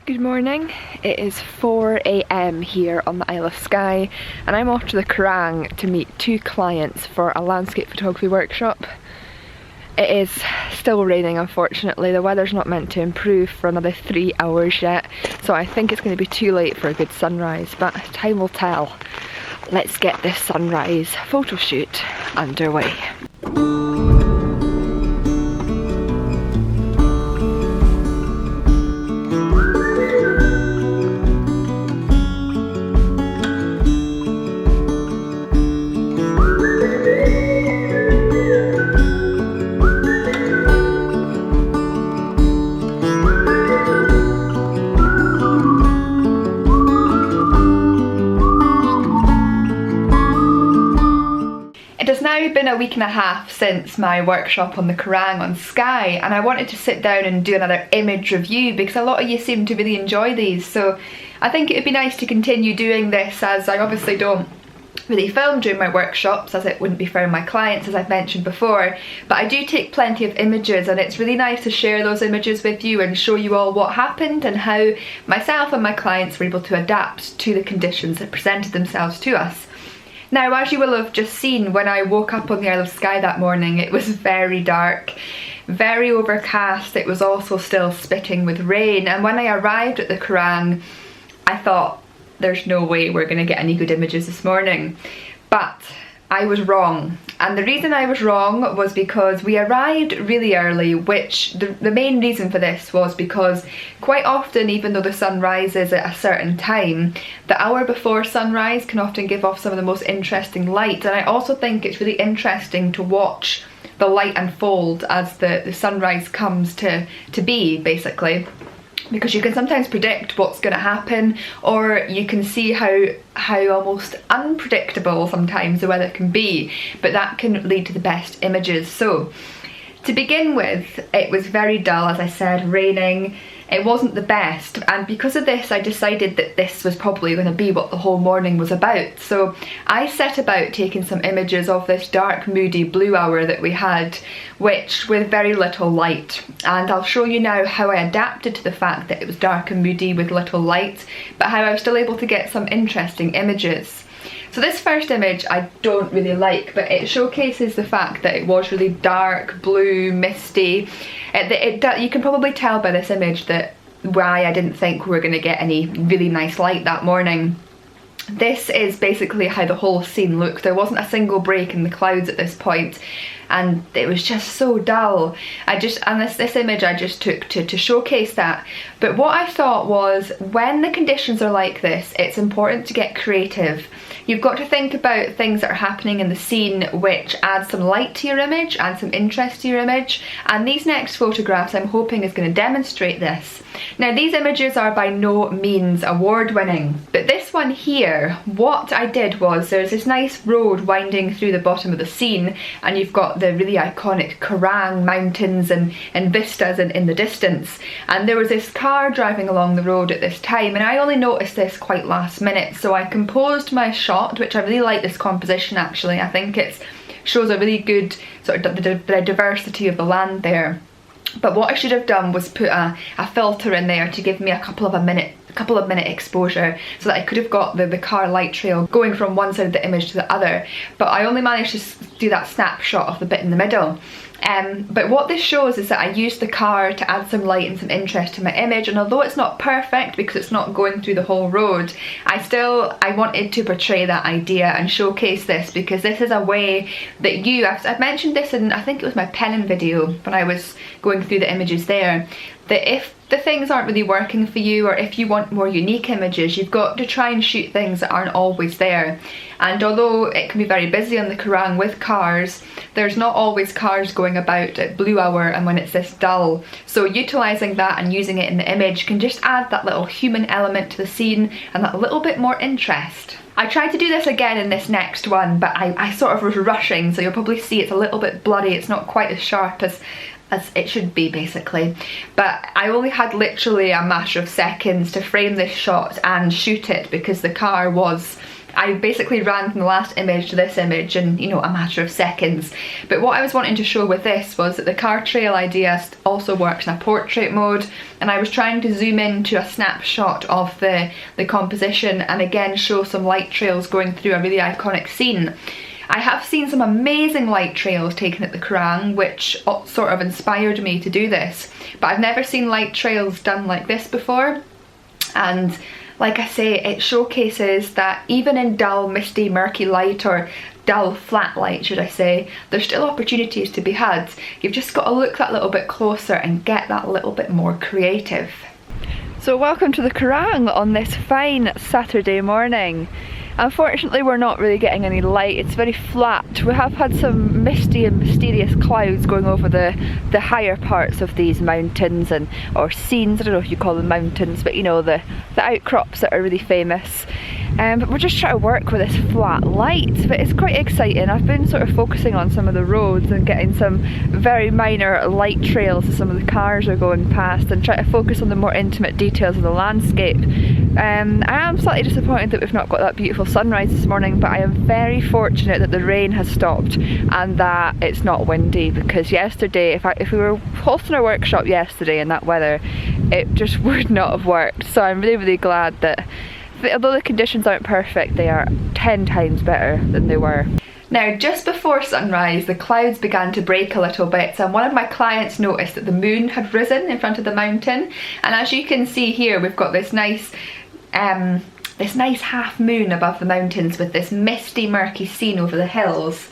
Good morning. It is 4 AM here on the Isle of Skye and I'm off to the Kerrang to meet two clients for a landscape photography workshop. It is still raining, unfortunately. The weather's not meant to improve for another 3 hours yet, so I think it's going to be too late for a good sunrise, but time will tell. Let's get this sunrise photo shoot underway. It has now been a week and a half since my workshop on the Kerrang on Skye, and I wanted to sit down and do another image review because a lot of you seem to really enjoy these, so I think it would be nice to continue doing this, as I obviously don't really film during my workshops, as it wouldn't be fair on my clients, as I've mentioned before, but I do take plenty of images and it's really nice to share those images with you and show you all what happened and how myself and my clients were able to adapt to the conditions that presented themselves to us. Now, as you will have just seen, when I woke up on the Isle of Skye that morning, it was very dark, very overcast. It was also still spitting with rain, and when I arrived at the Kerrang, I thought, there's no way we're going to get any good images this morning. But I was wrong, and the reason I was wrong was because we arrived really early, which the main reason for this was because quite often, even though the sun rises at a certain time, the hour before sunrise can often give off some of the most interesting light, and I also think it's really interesting to watch the light unfold as the sunrise comes to be, basically. Because you can sometimes predict what's going to happen, or you can see how almost unpredictable sometimes the weather can be, but that can lead to the best images. So to begin with, it was very dull, as I said, raining. It wasn't the best, and because of this I decided that this was probably going to be what the whole morning was about. So I set about taking some images of this dark, moody blue hour that we had, which with very little light, and I'll show you now how I adapted to the fact that it was dark and moody with little light, but how I was still able to get some interesting images. So this first image I don't really like, but it showcases the fact that it was really dark, blue, misty. You can probably tell by this image that why I didn't think we were going to get any really nice light that morning. This is basically how the whole scene looked. There wasn't a single break in the clouds at this point, and it was just so dull. This image I just took to showcase that. But what I thought was, when the conditions are like this, it's important to get creative. You've got to think about things that are happening in the scene which add some light to your image and some interest to your image, and these next photographs I'm hoping is going to demonstrate this. Now, these images are by no means award-winning, but this one here, what I did was, there's this nice road winding through the bottom of the scene, and you've got the really iconic Kerrang mountains and vistas in the distance, and there was this car driving along the road at this time, and I only noticed this quite last minute, so I composed my shot, which I really like this composition actually. I think it shows a really good sort of the diversity of the land there. But what I should have done was put a filter in there to give me a couple of minute exposure, so that I could have got the car light trail going from one side of the image to the other, but I only managed to do that snapshot of the bit in the middle. But what this shows is that I used the car to add some light and some interest to my image, and although it's not perfect because it's not going through the whole road, I wanted to portray that idea and showcase this, because this is a way that I've mentioned this in, I think it was my penning video when I was going through the images there, that if the things aren't really working for you, or if you want more unique images, you've got to try and shoot things that aren't always there. And although it can be very busy on the Kerrang with cars, there's not always cars going about at blue hour and when it's this dull. So utilising that and using it in the image can just add that little human element to the scene and that little bit more interest. I tried to do this again in this next one, but I sort of was rushing, so you'll probably see it's a little bit bloody. It's not quite as sharp as it should be, basically. But I only had literally a matter of seconds to frame this shot and shoot it, because the car was I basically ran from the last image to this image in, you know, a matter of seconds. But what I was wanting to show with this was that the car trail idea also works in a portrait mode, and I was trying to zoom into a snapshot of the composition and again show some light trails going through a really iconic scene. I have seen some amazing light trails taken at the Kerrang, which sort of inspired me to do this, but I've never seen light trails done like this before. And like I say, it showcases that even in dull, misty, murky light, or dull, flat light should I say, there's still opportunities to be had. You've just got to look that little bit closer and get that little bit more creative. So welcome to the Kerrang on this fine Saturday morning. Unfortunately, we're not really getting any light. It's very flat. We have had some misty and mysterious clouds going over the higher parts of these mountains, or scenes. I don't know if you call them mountains, but you know, the outcrops that are really famous. But we're just trying to work with this flat light, but it's quite exciting. I've been sort of focusing on some of the roads and getting some very minor light trails as some of the cars are going past, and try to focus on the more intimate details of the landscape. I am slightly disappointed that we've not got that beautiful sunrise this morning, but I am very fortunate that the rain has stopped and that it's not windy, because yesterday, if we were hosting a workshop yesterday in that weather, it just would not have worked. So I'm really, really glad that although the conditions aren't perfect, they are 10 times better than they were. Now, just before sunrise, the clouds began to break a little bit, and one of my clients noticed that the moon had risen in front of the mountain, and as you can see here, we've got this nice half moon above the mountains with this misty, murky scene over the hills.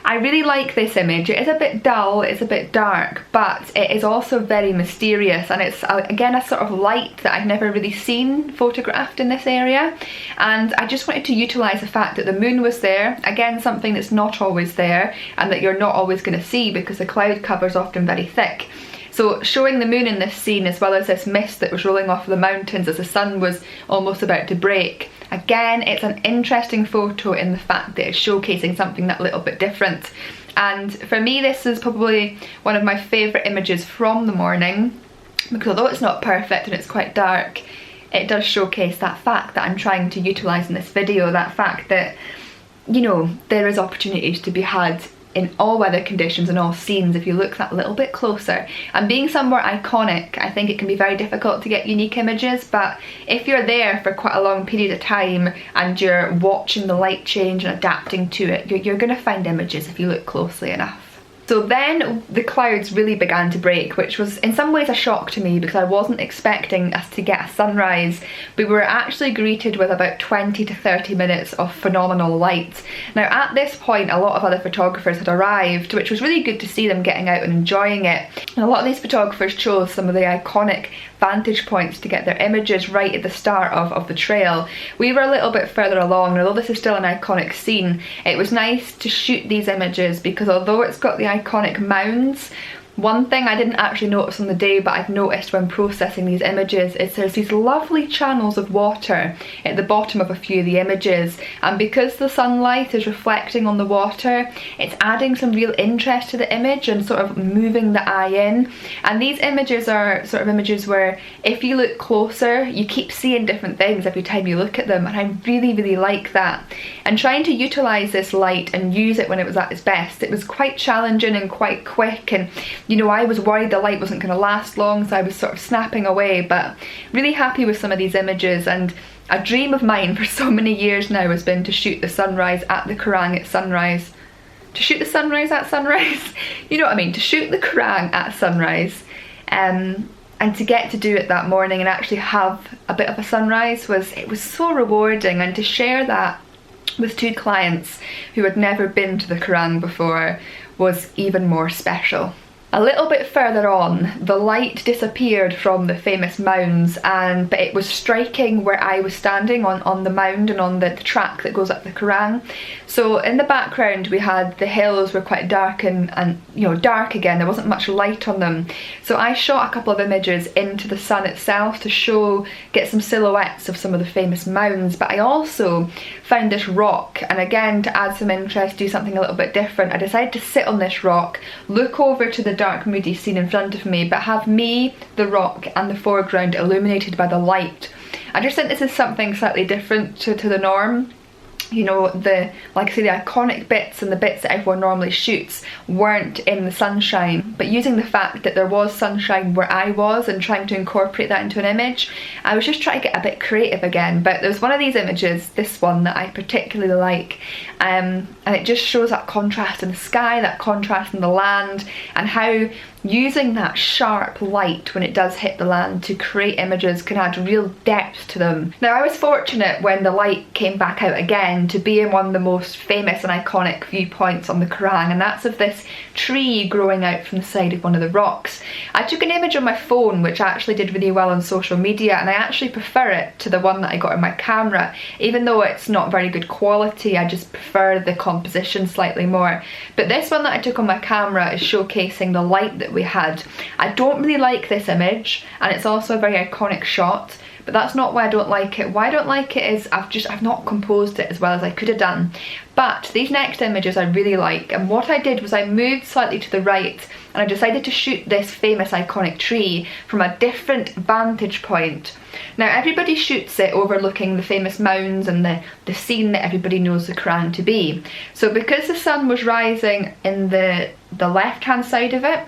I really like this image. It is a bit dull, it's a bit dark, but it is also very mysterious, and it's again a sort of light that I've never really seen photographed in this area. And I just wanted to utilise the fact that the moon was there, again something that's not always there and that you're not always going to see because the cloud cover is often very thick. So showing the moon in this scene, as well as this mist that was rolling off the mountains as the sun was almost about to break. Again, it's an interesting photo in the fact that it's showcasing something that little bit different. And for me, this is probably one of my favourite images from the morning, because although it's not perfect and it's quite dark, it does showcase that fact that I'm trying to utilise in this video, that fact that, you know, there is opportunities to be had in all weather conditions and all scenes if you look that little bit closer. And being somewhere iconic, I think it can be very difficult to get unique images, but if you're there for quite a long period of time and you're watching the light change and adapting to it, you're going to find images if you look closely enough. So then the clouds really began to break, which was in some ways a shock to me because I wasn't expecting us to get a sunrise. We were actually greeted with about 20 to 30 minutes of phenomenal light. Now at this point, a lot of other photographers had arrived, which was really good to see them getting out and enjoying it. And a lot of these photographers chose some of the iconic vantage points to get their images right at the start of the trail. We were a little bit further along, and although this is still an iconic scene, it was nice to shoot these images because although it's got the iconic mounds, one thing I didn't actually notice on the day but I've noticed when processing these images is there's these lovely channels of water at the bottom of a few of the images, and because the sunlight is reflecting on the water, it's adding some real interest to the image and sort of moving the eye in. And these images are sort of images where if you look closer you keep seeing different things every time you look at them, and I really, really like that. And trying to utilise this light and use it when it was at its best, it was quite challenging and quite quick, and you know, I was worried the light wasn't going to last long, so I was sort of snapping away, but really happy with some of these images. And a dream of mine for so many years now has been to shoot the sunrise at the Kerrang at sunrise. To shoot the sunrise at sunrise? You know what I mean? To shoot the Kerrang at sunrise. And to get to do it that morning and actually have a bit of a sunrise was so rewarding, and to share that with two clients who had never been to the Kerrang before was even more special. A little bit further on, the light disappeared from the famous mounds, but it was striking where I was standing on the mound and on the track that goes up the Kerrang. So in the background we had the hills were quite dark and you know, dark again, there wasn't much light on them. So I shot a couple of images into the sun itself to get some silhouettes of some of the famous mounds, but I also found this rock, and again to add some interest, do something a little bit different, I decided to sit on this rock, look over to the dark moody scene in front of me, but have me, the rock and the foreground illuminated by the light. I just think this is something slightly different to the norm. you know, like I say, the iconic bits and the bits that everyone normally shoots weren't in the sunshine, but using the fact that there was sunshine where I was and trying to incorporate that into an image, I was just trying to get a bit creative again. But there's one of these images, this one, that I particularly like, and it just shows that contrast in the sky, that contrast in the land, and how using that sharp light when it does hit the land to create images can add real depth to them. Now, I was fortunate when the light came back out again to be in one of the most famous and iconic viewpoints on the Kerrang, and that's of this tree growing out from the side of one of the rocks. I took an image on my phone which actually did really well on social media, and I actually prefer it to the one that I got on my camera. Even though it's not very good quality, I just prefer the composition slightly more. But this one that I took on my camera is showcasing the light that we had. I don't really like this image, and it's also a very iconic shot, but that's not why I don't like it. Why I don't like it is I've not composed it as well as I could have done. But these next images I really like, and what I did was I moved slightly to the right and I decided to shoot this famous iconic tree from a different vantage point. Now, everybody shoots it overlooking the famous mounds and the scene that everybody knows the Kerrang to be. So because the sun was rising in the left hand side of it,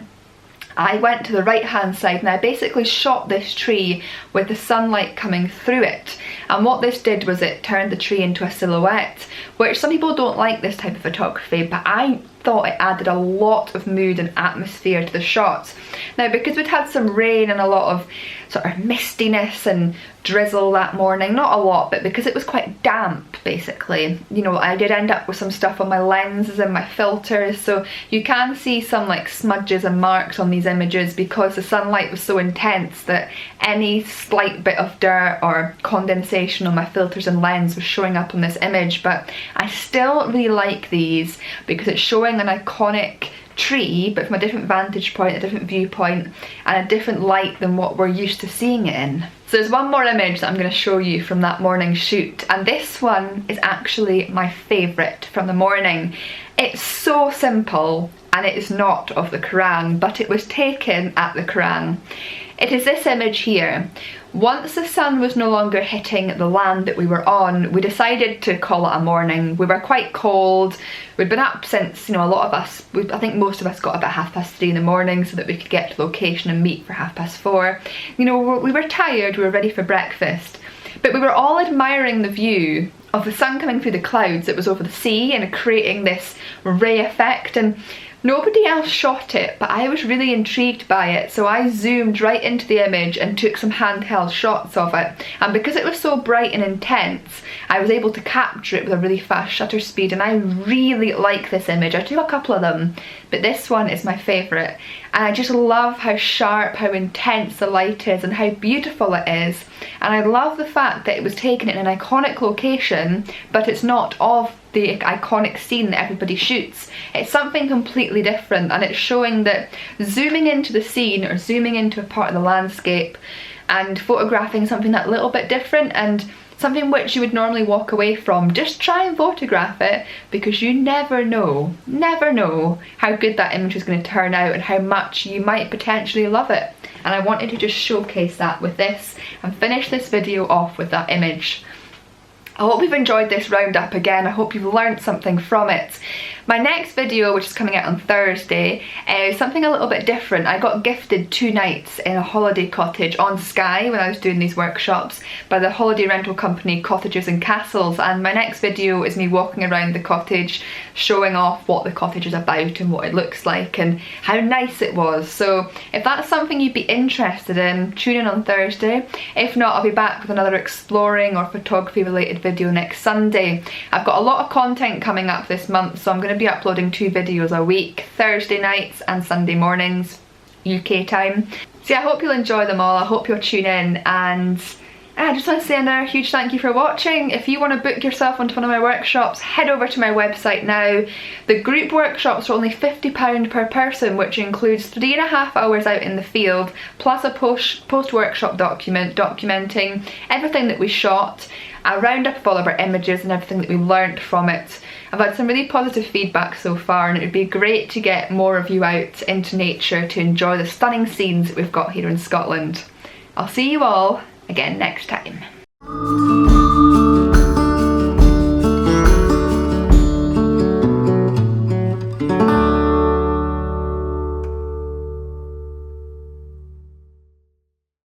I went to the right hand side and I basically shot this tree with the sunlight coming through it. And what this did was it turned the tree into a silhouette, which some people don't like this type of photography, but I thought it added a lot of mood and atmosphere to the shots. Now, because we'd had some rain and a lot of sort of mistiness and drizzle that morning, not a lot, but because it was quite damp basically, you know, I did end up with some stuff on my lenses and my filters, so you can see some like smudges and marks on these images because the sunlight was so intense that any slight bit of dirt or condensation on my filters and lens was showing up on this image. But I still really like these because it's showing an iconic tree, but from a different vantage point, a different viewpoint, and a different light than what we're used to seeing it in. So there's one more image that I'm going to show you from that morning shoot, and this one is actually my favourite from the morning. It's so simple, and it is not of the Kerrang, but it was taken at the Kerrang. It is this image here. Once the sun was no longer hitting the land that we were on, we decided to call it a morning. We were quite cold. We'd been up since, you know, a lot of us, I think most of us got up at 3:30 in the morning so that we could get to location and meet for 4:30. You know, we were tired, we were ready for breakfast. But we were all admiring the view of the sun coming through the clouds that was over the sea and creating this ray effect, and nobody else shot it, but I was really intrigued by it, so I zoomed right into the image and took some handheld shots of it. And because it was so bright and intense, I was able to capture it with a really fast shutter speed, and I really like this image. I took a couple of them, but this one is my favourite. And I just love how sharp, how intense the light is and how beautiful it is. And I love the fact that it was taken in an iconic location, but it's not of the iconic scene that everybody shoots. It's something completely different, and it's showing that zooming into the scene or zooming into a part of the landscape and photographing something that little bit different and something which you would normally walk away from, just try and photograph it, because you never know how good that image is going to turn out and how much you might potentially love it. And I wanted to just showcase that with this and finish this video off with that image. I hope you've enjoyed this roundup again. I hope you've learned something from it. My next video, which is coming out on Thursday, is something a little bit different. I got gifted 2 nights in a holiday cottage on Skye when I was doing these workshops by the holiday rental company Cottages and Castles, and my next video is me walking around the cottage showing off what the cottage is about and what it looks like and how nice it was. So if that's something you'd be interested in, tune in on Thursday. If not, I'll be back with another exploring or photography related video next Sunday. I've got a lot of content coming up this month, so I'm going to be uploading 2 videos a week, Thursday nights and Sunday mornings, UK time. So yeah, I hope you'll enjoy them all. I hope you'll tune in, and I just want to say another huge thank you for watching. If you want to book yourself onto one of my workshops, head over to my website now. The group workshops are only £50 per person, which includes 3.5 hours out in the field, plus a post-workshop document documenting everything that we shot, a roundup of all of our images and everything that we learnt from it. I've had some really positive feedback so far, and it would be great to get more of you out into nature to enjoy the stunning scenes that we've got here in Scotland. I'll see you all again next time.